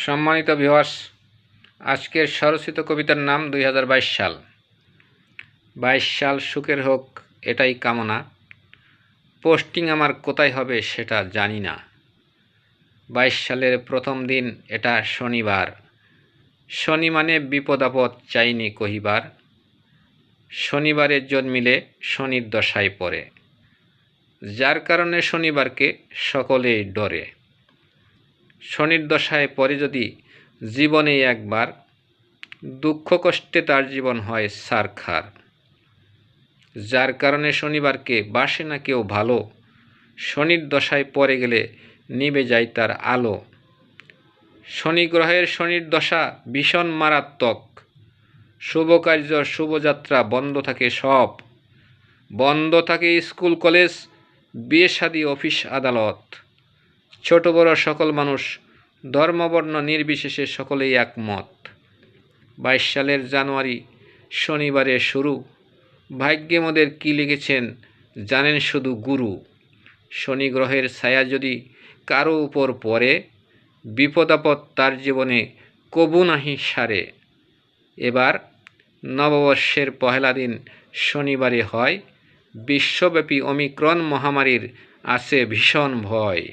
সম্মানিত ভিউয়ার্স, আজকের স্বরচিত কবিতার নাম 2022 সাল। 22 সাল সুখের হোক এটাই কামনা, পোস্টিং আমার কোথায় হবে সেটা জানি না। 22 সালের প্রথম দিন, এটা শনিবার। শনি মানে বিপদ আপদ চাইনি কহিবার, শনিবারে জন্মিলে শনির দশায় পড়ে, যার কারণে শনিবারকে সকলেই ডরে। শনির দশায় পড়ে যদি জীবনে একবার, দুঃখ কষ্টে তার জীবন হয় ছারখার। যার কারণে শনিবারকে বাসে না কেউ ভালো, শনির দশায় পড়ে গেলে নিভে যায় তার আলো। শনি গ্রহের শনির দশা ভীষণ মারাত্মক, শুভ কার্য শুভযাত্রা বন্ধ থাকে সব, বন্ধ থাকে স্কুল কলেজ বিয়ে শাদী অফিস আদালত। ছোট বড় সকল মানুষ ধর্মবর্ণ নির্বিশেষে সকলেই একমত। 22 সালের জানুয়ারি শনিবারে শুরু, ভাগ্যে মোদের কী লিখেছেন জানেন শুধু গুরু। শনি গ্রহের ছায়া যদি কারো উপর পড়ে, বিপদ আপদ তার জীবনে কবু নাহি সারে। এবার নববর্ষের পহেলা দিন শনিবারে হয়, বিশ্বব্যাপী ওমিক্রন মহামারীর আছে ভীষণ ভয়।